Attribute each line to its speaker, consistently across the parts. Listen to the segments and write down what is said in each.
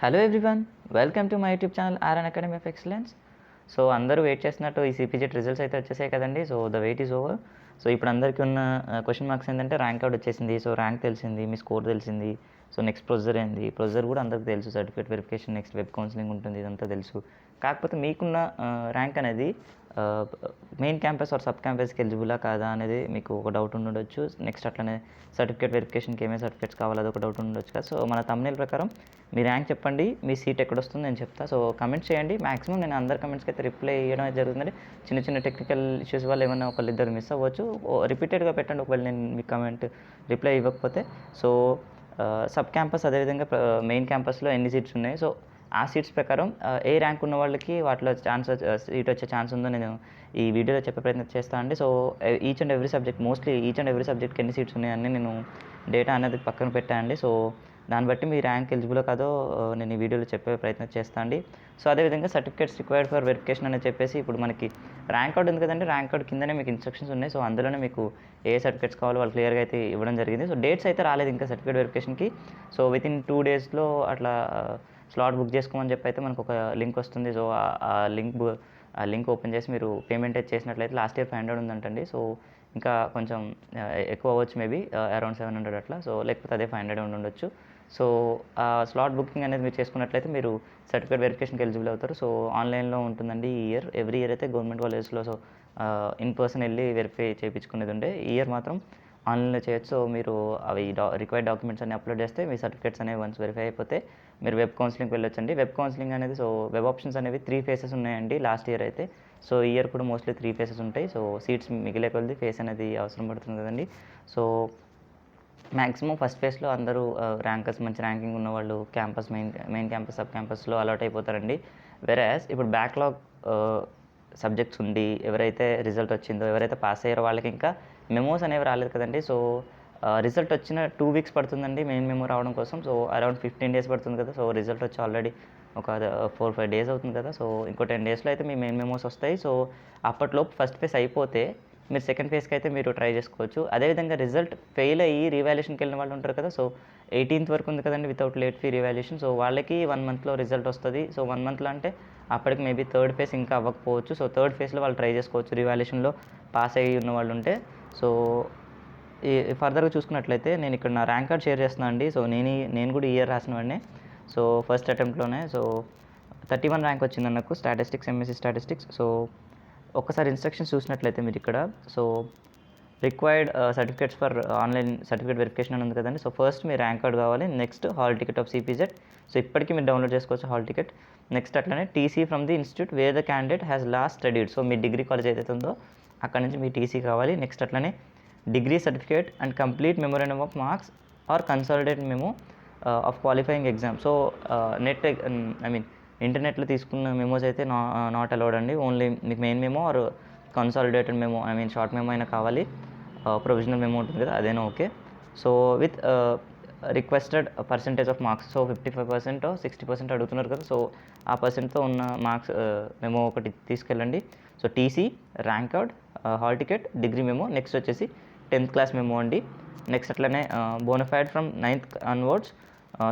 Speaker 1: Hello everyone, welcome to my YouTube channel RN academy of excellence. So అందరూ wait చేస్తున్నట్టు ఈ CPGET results అయితే వచ్చేసాయి కదండి. So the wait is over. So ఇప్పుడు అందరికీ ఉన్న క్వశ్చన్ మార్క్స్ ఏంటంటే ర్యాంక్ అవుట్ వచ్చేసింది. సో ర్యాంక్ తెలిసింది, మీ స్కోర్ తెలిసింది. సో నెక్స్ట్ ప్రొసీజర్ ఏంది, ప్రొసీజర్ కూడా అందరికీ తెలుసు. Certificate verification, next web counselling ఉంటుంది, ఇదంతా తెలుసు. కాకపోతే మీకున్న ర్యాంక్ అనేది మెయిన్ క్యాంపస్ ఆర్ సబ్ క్యాంపస్కి ఎలిజిబులా కాదా అనేది మీకు ఒక డౌట్ ఉండొచ్చు. నెక్స్ట్ అట్లనే సర్టిఫికేట్ వెరిఫికేషన్కి ఏమేమి సర్టిఫికేట్స్ కావాలో అది ఒక డౌట్ ఉండొచ్చు కదా. సో మన thumbnail ప్రకారం మీ ర్యాంక్ చెప్పండి, మీ సీట్ ఎక్కడ వస్తుంది నేను చెప్తా. సో కమెంట్స్ చేయండి. మాక్సిమం నేను అందరి కమెంట్స్కి అయితే రిప్లై ఇవ్వడం అయితే జరుగుతుంది. చిన్న చిన్న టెక్నికల్ ఇష్యూస్ వల్ల ఏమైనా ఒకళ్ళిద్దరు మిస్ అవ్వచ్చు. రిపీటెడ్గా పెట్టండి ఒకవేళ నేను మీ కమెంట్ రిప్లై ఇవ్వకపోతే. సో సబ్ క్యాంపస్ అదేవిధంగా మెయిన్ క్యాంపస్లో ఎన్ని సీట్స్ ఉన్నాయి, సో ఆ సీట్స్ ప్రకారం ఏ ర్యాంక్ ఉన్న వాళ్ళకి వాటిలో సీట్ వచ్చే ఛాన్స్ ఉందో నేను ఈ వీడియోలో చెప్పే ప్రయత్నం చేస్తాను అండి. సో ఈచ్ అండ్ ఎవ్రీ సబ్జెక్ట్కి ఎన్ని సీట్స్ ఉన్నాయని నేను డేటా అనేది పక్కన పెట్టానండి. సో దాన్ని బట్టి మీ ర్యాంక్ ఎలిజిబుల్ కాదో నేను ఈ వీడియోలో చెప్పే ప్రయత్నం చేస్తాను అండి. సో అదేవిధంగా సర్టిఫికేట్స్ రిక్వైర్డ్ ఫర్ వెరిఫికేషన్ అని చెప్పేసి ఇప్పుడు మనకి ర్యాంక్ అవుట్ ఉంది కదండి. ర్యాంక్ అవుట్ కిందనే మీకు ఇన్స్ట్రక్షన్స్ ఉన్నాయి. సో అందులోనే మీకు ఏ సర్టిఫికేట్స్ కావాలో వాళ్ళు క్లియర్గా అయితే ఇవ్వడం జరిగింది. సో డేట్స్ అయితే రాలేదు ఇంకా సర్టిఫికేట్ వెరిఫికేషన్కి. సో వితిన్ 2 డేస్లో అట్లా స్లాట్ బుక్ చేసుకోమని చెప్పి అయితే మనకు ఒక లింక్ వస్తుంది. సో ఆ లింక్ ఓపెన్ చేసి మీరు పేమెంట్ అయితే చేసినట్లయితే లాస్ట్ ఇయర్ 500 ఉందంటండి. సో ఇంకా కొంచెం ఎక్కువ అవ్వచ్చు, మేబీ అరౌండ్ 700 అట్లా. సో లేకపోతే అదే 500 ఉండొచ్చు. సో ఆ స్లాట్ బుకింగ్ అనేది మీరు చేసుకున్నట్లయితే మీరు సర్టిఫికేట్ వెరిఫికేషన్కి ఎలిజిబుల్ అవుతారు. సో ఆన్లైన్లో ఉంటుందండి ఈ ఇయర్. ఎవ్రీ ఇయర్ అయితే గవర్నమెంట్ కాలేజెస్లో సో ఇన్ పర్సన్ వెళ్ళి వెరిఫై చేయించుకునేది ఉండే. ఈ ఇయర్ మాత్రం ఆన్లైన్లో చేయొచ్చు. సో మీరు అవి రిక్వైర్డ్ డాక్యుమెంట్స్ అన్ని అప్లోడ్ చేస్తే మీ సర్టిఫికేట్స్ అనేవి వన్స్ వెరిఫై అయిపోతే మీరు వెబ్ కౌన్సిలింగ్కి వెళ్ళొచ్చండి. వెబ్ కౌన్సిలింగ్ అనేది సో వెబ్ ఆప్షన్స్ అనేవి 3 phases ఉన్నాయండి లాస్ట్ ఇయర్ అయితే. సో ఈ ఇయర్ కూడా మోస్ట్లీ 3 phases ఉంటాయి. సో సీట్స్ మిగిలే కొద్ది ఫేస్ అనేది అవసరం పడుతుంది కదండి. సో మ్యాక్సిమం ఫస్ట్ ఫేజ్లో అందరూ ర్యాంకర్స్, మంచి ర్యాంకింగ్ ఉన్నవాళ్ళు క్యాంపస్ మెయిన్ క్యాంపస్, సబ్ క్యాంపస్లో అలాట్ అయిపోతారండి. వెరాజ్ ఇప్పుడు బ్యాక్లాగ్ సబ్జెక్ట్స్ ఉండి ఎవరైతే రిజల్ట్ వచ్చిందో, ఎవరైతే పాస్ అయ్యారో వాళ్ళకి ఇంకా మెమోస్ అనేవి రాలేదు కదండి. సో రిజల్ట్ వచ్చిన 2 weeks పడుతుందండి మెయిన్ మెమో రావడం కోసం. సో అరౌండ్ 15 days పడుతుంది కదా. సో రిజల్ట్ వచ్చి ఆల్రెడీ ఒక 4-5 days అవుతుంది కదా. సో ఇంకో 10 daysలో అయితే మీ మెయిన్ మెమోస్ వస్తాయి. సో అప్పట్లోపు ఫస్ట్ ఫేజ్ అయిపోతే మీరు సెకండ్ ఫేజ్కి అయితే మీరు ట్రై చేసుకోవచ్చు. అదేవిధంగా రిజల్ట్ ఫెయిల్ అయ్యి రీవాల్యుయేషన్కి వెళ్ళిన వాళ్ళు ఉంటారు కదా. సో 18th వరకు ఉంది కదండి without late fee revaluation. So వాళ్ళకి 1 monthలో రిజల్ట్ వస్తుంది. సో 1 monthలో అంటే అప్పటికి మేబీ థర్డ్ ఫేజ్ ఇంకా అవ్వకపోవచ్చు. సో థర్డ్ ఫేజ్లో వాళ్ళు ట్రై చేసుకోవచ్చు రీవాల్యుయేషన్లో పాస్ అయ్యి ఉన్న వాళ్ళు ఉంటే. సో ఈ ఫర్దర్గా చూసుకున్నట్లయితే నేను ఇక్కడ నా ర్యాంక్ కార్డ్ షేర్ చేస్తున్నాను అండి. సో నేను కూడా ఈ ఇయర్ రాసిన వాడిని. సో ఫస్ట్ అటెంప్ట్లోనే సో 31 ర్యాంక్ వచ్చింది నాకు స్టాటిస్టిక్స్, ఎంఎస్సీ స్టాటిస్టిక్స్. సో ఒక్కసారి ఇన్స్ట్రక్షన్స్ చూసినట్లయితే మీరు ఇక్కడ so required certificates for online certificate verification అని ఉంది కదండి. సో ఫస్ట్ మీ ర్యాంక్ కార్డ్ కావాలి. Next hall ticket of CPZ. So ఇప్పటికీ మీరు డౌన్లోడ్ చేసుకోవచ్చు హాల్ టికెట్. నెక్స్ట్ అట్లనే TC from the institute wear the candidate has lost studied. So me degree college ఏదైతే ఉందో అక్కడ నుంచి మీ టీసీ కావాలి. నెక్స్ట్ అట్లనే degree certificate and complete memorandum of marks or consolidate memo of qualifying exam. So ఇంటర్నెట్లో తీసుకున్న memos అయితే not allowed అండి. ఓన్లీ మీకు main memo or consolidated memo, short memo అయినా కావాలి. ప్రొవిజనల్ మెమో ఉంటుంది కదా, అదేనా okay. So with requested percentage of marks. So 55% 60% అడుగుతున్నారు కదా. సో ఆ పర్సెంట్తో ఉన్న మార్క్స్ మెమో ఒకటి తీసుకెళ్ళండి. So TC, rank card, hall ticket, degree memo, next వచ్చేసి 10th class మెమో అండి. నెక్స్ట్ అట్లనే bonafide from 9th onwards.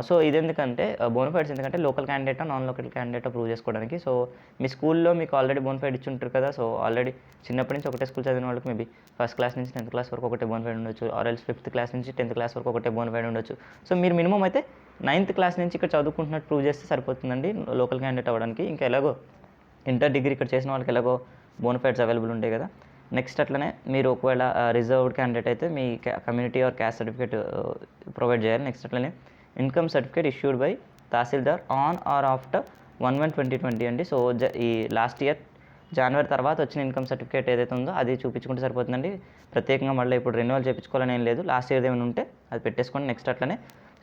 Speaker 1: So ఇది ఎందుకంటే బోనఫైడ్స్ ఎందుకంటే లోకల్ క్యాండిడేటా నాన్ లోకల్ క్యాండిడేటా ప్రూవ్ చేసుకోవడానికి. సో మీ స్కూల్లో మీకు ఆల్రెడీ బోనఫైడ్ ఇచ్చి ఉంటారు కదా. సో ఆల్రెడీ చిన్నప్పటి నుంచి ఒకటే స్కూల్ చదివిన వాళ్ళకి మేబీ ఫస్ట్ క్లాస్ నుంచి 10th class వరకు ఒకటే బోనఫైడ్ ఉండొచ్చు, ఆర్ ఎల్స్ 5th class నుంచి 10th class వరకు ఒకటే బోనఫైడ్ ఉండొచ్చు. సో మీరు మినిమం అయితే 9th class నుంచి ఇక్కడ చదువుకుంటున్నట్టు ప్రూవ్ చేస్తే సరిపోతుందండి లోకల్ క్యాండిడేట్ అవ్వడానికి. ఇంకా ఎలాగో ఇంటర్, డిగ్రీ ఇక్కడ చేసిన వాళ్ళకి ఎలాగో బోనఫైడ్స్ అవైలబుల్ ఉంటాయి కదా. నెక్స్ట్ అట్లనే మీరు ఒకవేళ రిజర్వ్డ్ క్యాండిడేట్ అయితే మీ community or caste certificate provide చేయాలి. నెక్స్ట్ అట్లనే income certificate issued by tahsildar on or after 1/1/2020 అండి. సో ఈ లాస్ట్ ఇయర్ జనవరి తర్వాత వచ్చిన ఇన్కమ్ సర్టిఫికేట్ ఏదైతే ఉందో అది చూపించుకుంటే సరిపోతుందండి. ప్రత్యేకంగా మళ్ళీ ఇప్పుడు రెన్యువల్ చేయించుకోవాలని ఏం లేదు. లాస్ట్ ఇయర్ ఏమైనా ఉంటే అది పెట్టేసుకోండి. నెక్స్ట్ అట్లనే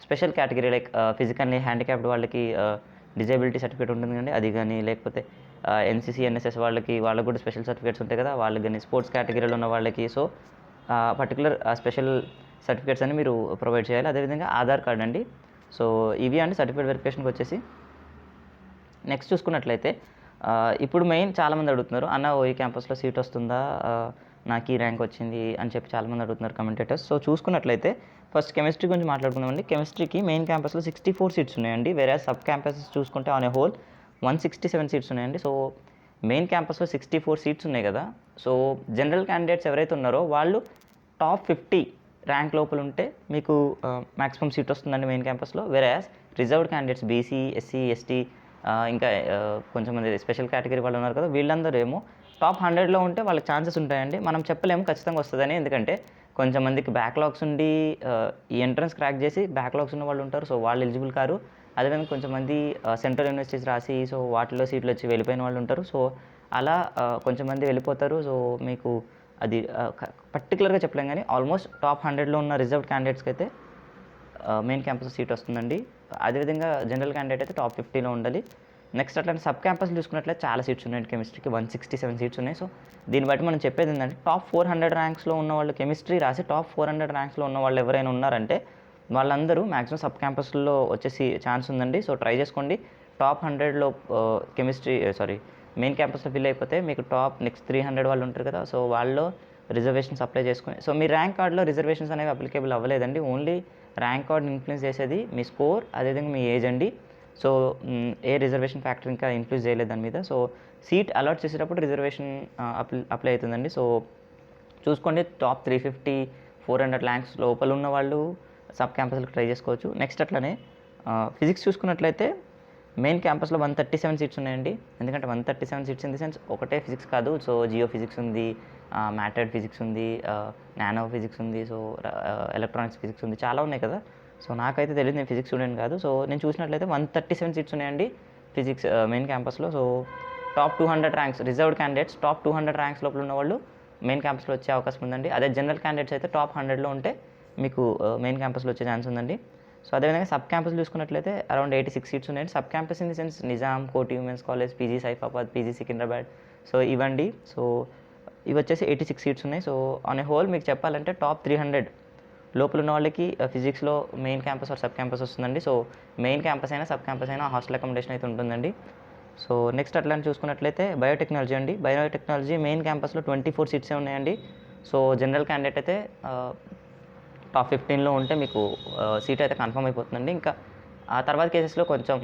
Speaker 1: special category like physically handicapped వాళ్ళకి డిజేబిలిటీ సర్టిఫికేట్ ఉంటుంది కండి, అది కానీ లేకపోతే ఎన్సీసీ, ఎన్ఎస్ఎస్ వాళ్ళకి కూడా స్పెషల్ సర్టిఫికేట్స్ ఉంటాయి కదా, వాళ్ళకి కానీ స్పోర్ట్స్ కేటగిరీలో ఉన్న వాళ్ళకి సో పర్టికులర్ స్పెషల్ సర్టిఫికేట్స్ అని మీరు ప్రొవైడ్ చేయాలి. అదేవిధంగా ఆధార్ కార్డ్ అండి. సో ఇవి అండి సర్టిఫికేట్ వెరిఫికేషన్కి వచ్చేసి. నెక్స్ట్ చూసుకున్నట్లయితే ఇప్పుడు మెయిన్ చాలామంది అడుగుతున్నారు, అన్న ఓఈ క్యాంపస్లో సీట్ వస్తుందా, నాకు ఈ ర్యాంక్ వచ్చింది అని చెప్పి చాలామంది అడుగుతున్నారు కమెంటేటర్స్. సో చూసుకున్నట్లయితే ఫస్ట్ కెమిస్ట్రీ గురించి మాట్లాడుకుందామండి. కెమిస్ట్రీకి మెయిన్ క్యాంపస్లో 64 సీట్స్ ఉన్నాయండి. వేరే సబ్ క్యాంపసెస్ చూసుకుంటే ఆన్ ఏ హోల్ 167 సీట్స్ ఉన్నాయండి. సో మెయిన్ క్యాంపస్లో 64 సీట్స్ ఉన్నాయి కదా. సో జనరల్ క్యాండిడేట్స్ ఎవరైతే ఉన్నారో వాళ్ళు టాప్ 50 ర్యాంక్ లోపల ఉంటే మీకు మ్యాక్సిమం సీట్ వస్తుందండి మెయిన్ క్యాంపస్లో. Whereas reserved candidates BC, SC, ST ఇంకా కొంచెం మంది స్పెషల్ కేటగిరీ వాళ్ళు ఉన్నారు కదా, వీళ్ళందరూ ఏమో టాప్ 100లో ఉంటే వాళ్ళకి ఛాన్సెస్ ఉంటాయండి. మనం చెప్పలేము ఖచ్చితంగా వస్తుందని, ఎందుకంటే కొంచెంమందికి బ్యాక్లాగ్స్ ఉండి ఈ ఎంట్రన్స్ క్రాక్ చేసి బ్యాక్లాగ్స్ ఉన్న వాళ్ళు ఉంటారు. సో వాళ్ళు ఎలిజిబుల్ కారు. అదేవిధంగా కొంచెంమంది సెంట్రల్ యూనివర్సిటీస్ రాసి సో వాటిలో సీట్లు వచ్చి వెళ్ళిపోయిన వాళ్ళు ఉంటారు. సో అలా కొంచెంమంది వెళ్ళిపోతారు. సో మీకు అది పర్టికులర్గా చెప్పలేం, కానీ ఆల్మోస్ట్ టాప్ 100లో ఉన్న రిజర్వ్డ్ క్యాండిడేట్స్కి అయితే మెయిన్ క్యాంపస్ సీట్ వస్తుందండి. అదేవిధంగా జనరల్ క్యాండిడేట్ అయితే టాప్ 50లో ఉండాలి. నెక్స్ట్ అట్లాంటి సబ్ క్యాంపస్ చూసుకున్నట్లయితే చాలా సీట్స్ ఉన్నాయండి. కెమిస్ట్రీకి 167 సీట్స్ ఉన్నాయి. సో దీన్ని బట్టి మనం చెప్పేది ఏంటంటే టాప్ 400 ర్యాంక్స్లో ఉన్న వాళ్ళు, కెమిస్ట్రీ రాసి టాప్ 400 ర్యాంక్స్లో ఉన్న వాళ్ళు ఎవరైనా ఉన్నారంటే వాళ్ళందరూ మ్యాక్సిమం సబ్ క్యాంపస్లో వచ్చేసి ఛాన్స్ ఉందండి. సో ట్రై చేసుకోండి. టాప్ 100లో మెయిన్ క్యాంపస్లో ఫిల్ అయిపోతే మీకు టాప్ నెక్స్ట్ 300 వాళ్ళు ఉంటారు కదా, సో వాళ్ళు రిజర్వేషన్స్ అప్లై చేసుకుని, సో మీ ర్యాంక్ కార్డులో రిజర్వేషన్స్ అనేవి అప్లికేబుల్ అవ్వలేదండి. ఓన్లీ ర్యాంక్ కార్డ్ని ఇన్ఫ్లుయెన్స్ చేసేది మీ స్కోర్, అదేవిధంగా మీ ఏజ్ అండి. సో ఏ రిజర్వేషన్ ఫ్యాక్టర్ ఇంకా ఇన్ఫ్లుయెన్స్ చేయలేదు దాని మీద. సో సీట్ అలాట్ చేసేటప్పుడు రిజర్వేషన్ అప్లై అవుతుందండి. సో చూసుకోండి, టాప్ 350, 400 ర్యాంక్స్ లోపల ఉన్న వాళ్ళు సబ్ క్యాంపస్లకు ట్రై చేసుకోవచ్చు. నెక్స్ట్ అట్లనే ఫిజిక్స్ చూసుకున్నట్లయితే మెయిన్ క్యాంపస్లో 137 సీట్స్ ఉన్నాయండి. ఎందుకంటే 137 సీట్స్ ఇన్ ది సెన్స్ ఒకటే ఫిజిక్స్ కాదు. సో జియో ఫిజిక్స్ ఉంది, మ్యాటర్డ్ ఫిజిక్స్ ఉంది, నానో ఫిజిక్స్ ఉంది, సో ఎలక్ట్రానిక్స్ ఫిజిక్స్ ఉంది, చాలా ఉన్నాయి కదా. సో నాకైతే తెలియదు, నేను ఫిజిక్స్ స్టూడెంట్ కాదు. సో నేను చూసినట్లయితే 137 సీట్స్ ఉన్నాయండి ఫిజిక్స్ మెయిన్ క్యాంపస్లో. So top 200 ranks reserved candidates, top 200 ranks లోపల ఉన్న వాళ్ళు మెయిన్ క్యాంపస్లో వచ్చే అవకాశం ఉందండి. అదే జనరల్ క్యాండిడేట్స్ అయితే టాప్ 100లో ఉంటే మీకు మెయిన్ క్యాంపస్లో వచ్చే ఛాన్స్ ఉందండి. సో అదేవిధంగా సబ్ క్యాంపస్ చూసుకున్నట్లయితే అరౌండ్ 86 సీట్స్ ఉన్నాయండి. Sub campus in the sense Nizam, Koti women's college, PG Saifabad, PG Secunderabad, so ఇవ్వండి. సో ఇవి వచ్చేసి 86 సీట్స్ ఉన్నాయి. సో ఆన్ ఏ హోల్ మీకు చెప్పాలంటే టాప్ 300 లోపల ఉన్న వాళ్ళకి ఫిజిక్స్లో main campus or sub campus వస్తుందండి. సో మెయిన్ క్యాంపస్ అయినా సబ్ క్యాంపస్ అయినా హాస్టల్ అకామిడేషన్ అయితే ఉంటుందండి. సో నెక్స్ట్ అట్లా చూసుకున్నట్లయితే బయోటెక్నాలజీ అండి. బయోటెక్నాలజీ మెయిన్ క్యాంపస్లో 24 సీట్సే ఉన్నాయండి. సో జనరల్ క్యాండిడేట్ అయితే టాప్ 15లో ఉంటే మీకు సీట్ అయితే కన్ఫర్మ్ అయిపోతుందండి. ఇంకా ఆ తర్వాత కేసెస్లో కొంచెం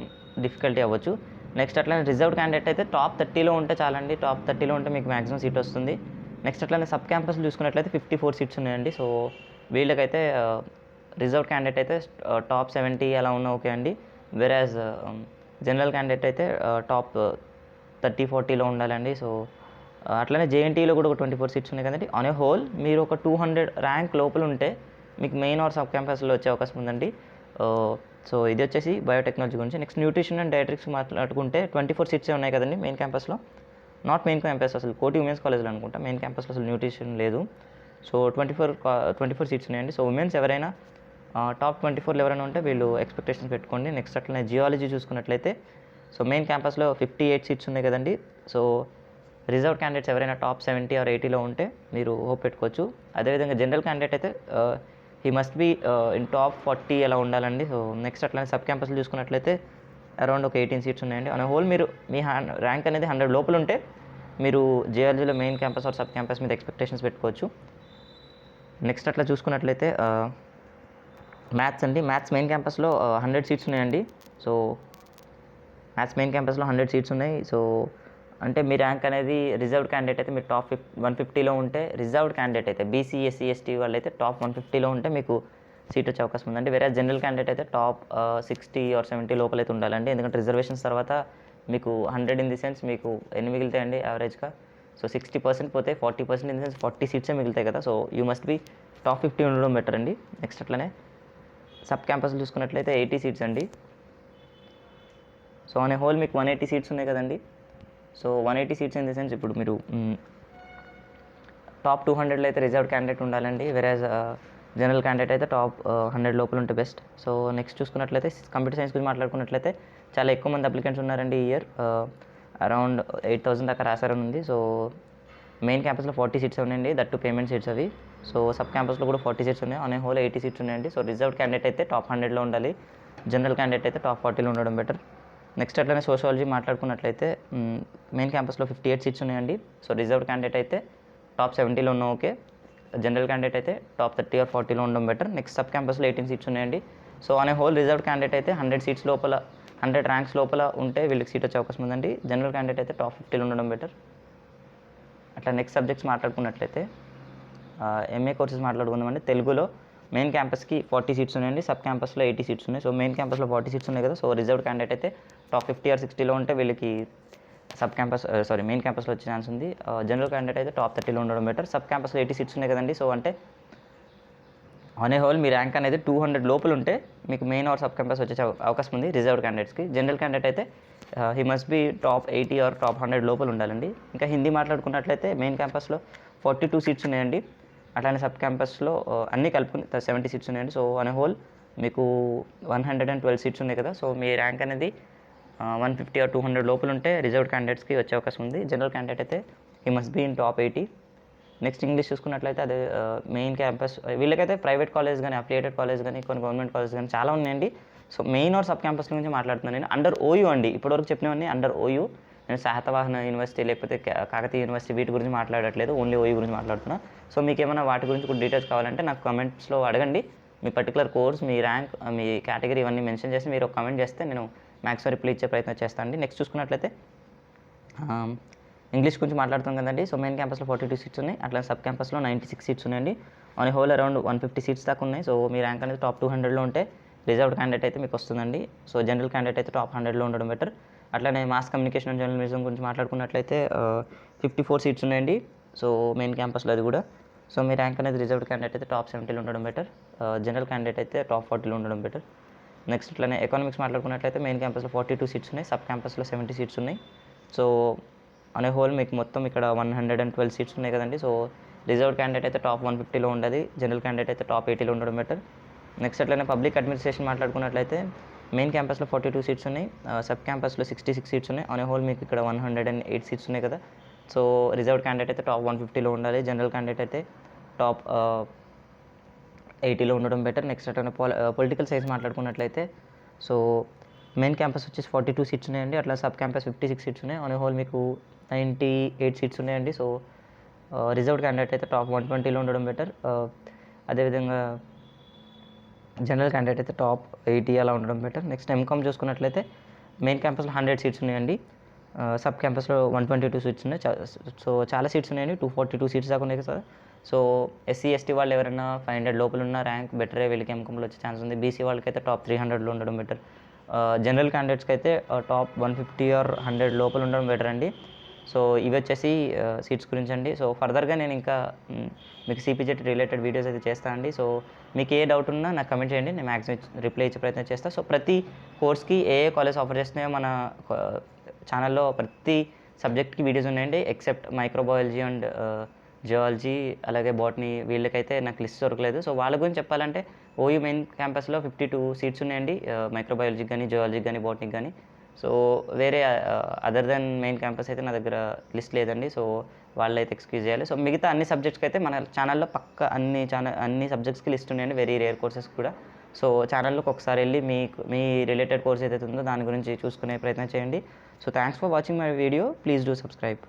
Speaker 1: డిఫికల్టీ అవ్వచ్చు. నెక్స్ట్ అట్లనే రిజర్వ్డ్ క్యాండిడేట్ అయితే టాప్ 30లో ఉంటే చాలండి. టాప్ 30లో ఉంటే మీకు మ్యాక్సిమం సీట్ వస్తుంది. నెక్స్ట్ అట్లనే సబ్ క్యాంపస్ చూసుకున్నట్లయితే 54 సీట్స్ ఉన్నాయండి. సో వీళ్ళకైతే రిజర్వ్డ్ క్యాండిడేట్ అయితే టాప్ 70 అలా ఉన్న ఓకే అండి. వేరేజ్ జనరల్ క్యాండిడేట్ అయితే టాప్ 30-40లో ఉండాలండి. సో అట్లనే జేఎన్టీలో కూడా ఒక 24 సీట్స్ ఉన్నాయి కదండి. ఆన్ ఏ హోల్ మీరు ఒక 200 ర్యాంక్ లోపల ఉంటే మీకు మెయిన్ ఆర్ సబ్ క్యాంపస్లో వచ్చే అవకాశం ఉందండి. సో ఇది వచ్చేసి బయోటెక్నాలజీ గురించి. నెక్స్ట్ న్యూట్రిషన్ అండ్ డైటరిక్స్ మాట్లాడుకుంటే 24 సీట్సే ఉన్నాయి కదండి మెయిన్ క్యాంపస్లో. నాట్ మెయిన్ క్యాంపస్, అసలు కోటి ఉమెన్స్ కాలేజ్లో అనుకుంటా మెయిన్ క్యాంపస్లో అసలు న్యూట్రిషన్ లేదు. సో 24 సీట్స్ ఉన్నాయండి. సో ఉమెన్స్ ఎవరైనా టాప్ 24లో ఎవరైనా ఉంటే వీళ్ళు ఎక్స్పెక్టేషన్స్ పెట్టుకోండి. నెక్స్ట్ అట్లనే జియాలజీ చూసుకున్నట్లయితే సో మెయిన్ క్యాంపస్లో 58 సీట్స్ ఉన్నాయి కదండి. సో రిజర్వ్ క్యాండిడేట్స్ ఎవరైనా టాప్ 70 ఆర్ 80లో ఉంటే మీరు హోప్ పెట్టుకోవచ్చు. అదేవిధంగా జనరల్ క్యాండిడేట్ అయితే he must be in top 40 అలా ఉండాలండి. సో నెక్స్ట్ అట్లనే సబ్ క్యాంపస్లో చూసుకున్నట్లయితే అరౌండ్ ఒక 18 సీట్స్ ఉన్నాయండి. ఆన్ హోల్ మీరు మీ ర్యాంక్ అనేది 100 లోపల ఉంటే మీరు జియాలజీలో main campus or sub campus మీద ఎక్స్పెక్టేషన్స్ పెట్టుకోవచ్చు. నెక్స్ట్ అట్లా చూసుకున్నట్లయితే మ్యాథ్స్ అండి. మ్యాథ్స్ మెయిన్ క్యాంపస్లో 100 సీట్స్ ఉన్నాయండి. సో మ్యాథ్స్ మెయిన్ క్యాంపస్లో 100 సీట్స్ ఉన్నాయి. సో అంటే మీ ర్యాంక్ అనేది రిజర్వ్డ్ క్యాండిడేట్ అయితే మీరు టాప్ 150లో ఉంటే, రిజర్వ్డ్ క్యాండిడేట్ అయితే బీసీ, ఎస్సీ, ఎస్టీ వాళ్ళు అయితే టాప్ 150లో ఉంటే మీకు సీట్ వచ్చే అవకాశం ఉందండి. వేరే జనరల్ క్యాండిడేట్ అయితే టాప్ 60 ఆర్ 70 లోపలైతే ఉండాలండి. ఎందుకంటే రిజర్వేషన్స్ తర్వాత మీకు 100 ఇన్ ది సెన్స్ మీకు ఎన్ని మిగులుతాయండి యావరేజ్గా. సో 60% పోతే 40% ఇన్ ది సెన్స్ 40 సీట్సే మిగులుతాయి కదా. So you must be top 50 ఉండడం బెటర్ అండి. నెక్స్ట్ అట్లనే సబ్ క్యాంపస్లు చూసుకున్నట్లయితే 80 సీట్స్ అండి. సో ఆన్ ఏ హోల్ మీకు 180 సీట్స్ ఉన్నాయి కదండి. So 180 seats in the sense ఇప్పుడు మీరు టాప్ 200లో అయితే రిజర్వ్డ్ క్యాండిడేట్ ఉండాలండి. వేరేజ్ జనరల్ క్యాండిడేట్ అయితే టాప్ 100 లోపల ఉంటే బెస్ట్. సో నెక్స్ట్ చూసుకున్నట్లయితే కంప్యూటర్ సైన్స్ గురించి మాట్లాడుకున్నట్లయితే చాలా ఎక్కువ మంది అప్లికెంట్స్ ఉన్నారండి ఈ ఇయర్. అరౌండ్ 8,000 దాకా రాశారని ఉంది. సో మెయిన్ క్యాంపస్లో 40 సీట్స్ ఉన్నాయండి, దట్టు పేమెంట్ సీట్స్ అవి. సో సబ్ క్యాంపస్లో కూడా 40 సీట్స్ ఉన్నాయి. ఆన్ ఏ హోల్ 80 సీట్స్ ఉన్నాయండి. సో రిజర్వ్డ్ క్యాండిడేట్ అయితే టాప్ 100లో ఉండాలి, జనరల్ క్యాండిడేట్ అయితే టాప్ 40లో ఉండడం బెటర్. నెక్స్ట్ అట్లనే సోషాలజీ మాట్లాడుకున్నట్లయితే మెయిన్ క్యాంపస్లో 58 సీట్స్ ఉన్నాయండి. సో రిజర్వ్డ్ క్యాండిడేట్ అయితే టాప్ 70లో ఉన్న ఓకే. జనరల్ క్యాండిడేట్ అయితే టాప్ 30 ఆర్ 40లో ఉండడం బెటర్. నెక్స్ట్ సబ్ క్యాంపస్లో 18 సీట్స్ ఉన్నాయండి. So on a whole reserved candidate అయితే 100 సీట్స్ లోపల 100 ర్యాంక్స్ లోపల ఉంటే వీళ్ళకి సీట్ వచ్చే అవకాశం ఉందండి. జనరల్ క్యాండిడేట్ అయితే టాప్ 50లో ఉండడం బెటర్. అట్లా నెక్స్ట్ సబ్జెక్ట్స్ మాట్లాడుకున్నట్లయితే ఎంఏ కోర్సెస్ మాట్లాడుకుందామండి. తెలుగులో మెయిన్ క్యాంపస్కి 40 సీట్స్ ఉన్నాయండి. సబ్ క్యాంపస్లో 80 సీట్స్ ఉన్నాయి. సో మెయిన్ క్యాంపస్లో 40 సీట్స్ ఉన్నాయి కదా. సో రిజర్వ్డ్ క్యాండిడేట్ అయితే టాప్ 50 ఆర్ 60లో ఉంటే వీళ్ళకి సబ్ క్యాంపస్ మెయిన్ క్యాంపస్లో వచ్చే ఛాన్స్ ఉంది. జనరల్ క్యాండిడేట్ అయితే టాప్ 30లో ఉండడం బెటర్. సబ్ క్యాంపస్లో 80 సీట్స్ ఉన్నాయి కదండి. సో అంటే on a whole me rank అనేది 200 లోపల ఉంటే మీకు మెయిన్ ఆర్ సబ్ క్యాంపస్ వచ్చే అవకాశం ఉంది రిజర్వ్డ్ క్యాండిడేట్స్కి. జనరల్ క్యాండిడేట్ అయితే he must be top 80 or top 100 లోపల ఉండాలండి. ఇంకా హిందీ మాట్లాడుకున్నట్లయితే మెయిన్ క్యాంపస్లో 42 సీట్స్ ఉన్నాయండి. అట్లానే సబ్ క్యాంపస్లో అన్నీ కలుపుకుని 70 సీట్స్ ఉన్నాయండి. సో ఆన్ ఏ హోల్ మీకు 112 సీట్స్ ఉన్నాయి కదా. సో మీ ర్యాంక్ అనేది 150 ఆర్ 200 లోపల ఉంటే రిజర్వ్డ్ క్యాండిడేట్స్కి వచ్చే అవకాశం ఉంది. జనరల్ క్యాండిడేట్ అయితే he must be in top 80. Next English చూసుకున్నట్లయితే అదే మెయిన్ క్యాంపస్ వీళ్ళకైతే ప్రైవేట్ కాలేజ్ కానీ అఫిలియేటెడ్ కాలేజ్ కానీ కొన్ని గవర్నమెంట్ కాలేజ్ కానీ చాలా ఉన్నాయండి. So main or sub campus గురించి మాట్లాడుతున్నాను నేను. అండర్ ఓయూ అండి, ఇప్పటివరకు చెప్పినవన్నీ అండర్ ఓయూ. నేను శాతవాహన యూనివర్సిటీ లేకపోతే కాకతీయ యూనివర్సిటీ వీటి గురించి మాట్లాడట్లేదు, ఓన్లీ ఓయూ గురించి మాట్లాడుతున్నా. సో మీకు ఏమైనా వాటి గురించి కూడా డీటెయిల్స్ కావాలంటే నాకు కమెంట్స్లో అడగండి. మీ పర్టికులర్ కోర్స్, మీ ర్యాంక్, మీ కేటగిరీ ఇవన్నీ మెన్షన్ చేసి మీరు ఒక కమెంట్ చేస్తే నేను మ్యాక్సిమం రిప్లై ఇచ్చే ప్రయత్నం చేస్తాను అండి. నెక్స్ట్ చూసుకున్నట్లయితే ఇంగ్లీష్ గురించి మాట్లాడుతాం కదండి. సో మెయిన్ క్యాంపస్లో 42 సీట్స్ ఉన్నాయి. అట్లా సబ్ క్యాంపస్లో 96 సీట్స్ ఉన్నాయండి. On a whole around 150 seats దాకా ఉన్నాయి. సో మీ ర్యాంక్ అనేది టాప్ 200లో ఉంటే రిజర్వ్డ్ క్యాండిడేట్ అయితే మీకు వస్తుందండి. సో జనరల్ క్యాండిడేట్ అయితే టాప్ 100లో ఉండడం బెటర్. అట్లానే మాస్ కమ్యూనికేషన్ అండ్ జర్నలిజం గురించి మాట్లాడుకున్నట్లయితే 54 సీట్స్ ఉన్నాయండి. సో మెయిన్ క్యాంపస్లో అది కూడా. సో మీ ర్యాంక్ అనేది రిజర్వ్డ్ క్యాండిడేట్ అయితే టాప్ 70లో ఉండడం బెటర్. జనరల్ క్యాండిడేట్ అయితే టాప్ 40లో ఉండడం బెటర్. నెక్స్ట్ ఇట్లానే ఎకనామిక్స్ మాట్లాడుకున్నట్లయితే మెయిన్ క్యాంపస్లో 42 సీట్స్ ఉన్నాయి. సబ్ క్యాంపస్లో 70 సీట్స్ ఉన్నాయి. సో అనే హోల్ మీకు మొత్తం ఇక్కడ 112 సీట్స్ ఉన్నాయి కదండి. సో రిజర్వ్డ్ క్యాండిడేట్ అయితే టాప్ 150లో ఉండదు. జనరల్ క్యాండిడేట్ అయితే టాప్ 80లో ఉండడం బెటర్. నెక్స్ట్ అట్లనే పబ్లిక్ అడ్మినిస్ట్రేషన్ మాట్లాడుకున్నట్లయితే మెయిన్ క్యాంపస్లో 42 సీట్స్ ఉన్నాయి. సబ్ క్యాంపస్లో 66 సీట్స్ ఉన్నాయి. ఆన్ ఏ హోల్ మీకు ఇక్కడ 108 సీట్స్ ఉన్నాయి కదా. సో రిజర్వ్డ్ క్యాండిడేట్ అయితే టాప్ 150లో ఉండాలి. జనరల్ క్యాండిడేట్ అయితే టాప్ 80లో ఉండడం బెటర్. నెక్స్ట్ అట్లనే పొలిటికల్ సైన్స్ మాట్లాడుకున్నట్లయితే సో మెయిన్ క్యాంపస్ వచ్చేసి 42 సీట్స్ ఉన్నాయండి. అట్లా సబ్ క్యాంపస్ 56 సీట్స్ ఉన్నాయి. ఆన్ ఏ హోల్ మీకు 98 సీట్స్ ఉన్నాయండి. సో రిజర్వ్డ్ క్యాండిడేట్ అయితే టాప్ 120లో ఉండడం బెటర్. అదేవిధంగా జనరల్ క్యాండిడేట్ అయితే టాప్ 80 అలా ఉండడం బెటర్. నెక్స్ట్ ఎంకామ్ చూసుకున్నట్లయితే మెయిన్ క్యాంపస్లో 100 సీట్స్ ఉన్నాయండి. సబ్ క్యాంపస్లో 122 సీట్స్ ఉన్నాయి. సో చాలా సీట్స్ ఉన్నాయండి, 242 సీట్స్ దాకా ఉన్నాయి కదా. సో ఎస్సీ ఎస్టీ వాళ్ళు ఎవరైనా 500 లోపల ఉన్న ర్యాంక్ బెటరే వీళ్ళకి ఎంకామ్లో వచ్చే ఛాన్స్ ఉంది. బీసీ వాళ్ళకి అయితే టాప్ 300లో ఉండడం బెటర్. జనరల్ క్యాండిడేట్స్కి అయితే టాప్ 150 ఆర్ 100 లోపల ఉండడం బెటర్ అండి. సో ఇవి వచ్చేసి సీట్స్ గురించి అండి. సో ఫర్దర్గా నేను ఇంకా మీకు సిపిజెట్ రిలేటెడ్ వీడియోస్ అయితే చేస్తాను అండి. సో మీకు ఏ డౌట్ ఉన్నా నాకు కమెంట్ చేయండి, నేను మ్యాక్సిమం రిప్లై ఇచ్చే ప్రయత్నం చేస్తాను. సో ప్రతి కోర్స్కి ఏ కాలేజ్ ఆఫర్ చేస్తున్నాయో మన ఛానల్లో ప్రతి సబ్జెక్ట్కి వీడియోస్ ఉన్నాయండి. ఎక్సెప్ట్ మైక్రోబయాలజీ అండ్ జియాలజీ అలాగే బాటనీ వీళ్ళకైతే నాకు లిస్ట్ దొరకలేదు. సో వాళ్ళ గురించి చెప్పాలంటే ఓయూ మెయిన్ క్యాంపస్లో 52 సీట్స్ ఉన్నాయండి. మైక్రోబయాలజీకి కానీ జియాలజీకి కానీ బాటనీకి కానీ. సో వేరే అదర్ దెన్ మెయిన్ క్యాంపస్ అయితే నా దగ్గర లిస్ట్ లేదండి. సో వాళ్ళైతే ఎక్స్క్యూజ్ చేయాలి. సో మిగతా అన్ని సబ్జెక్ట్స్కి అయితే మన ఛానల్లో పక్క అన్ని సబ్జెక్ట్స్కి లిస్ట్ ఉన్నాయండి, వెరీ రేర్ కోర్సెస్ కూడా. సో ఛానల్లోకి ఒకసారి వెళ్ళి మీ రిలేటెడ్ కోర్స్ ఏదైతే ఉందో దాని గురించి చూసుకునే ప్రయత్నం చేయండి. So thanks for watching my video. Please do subscribe.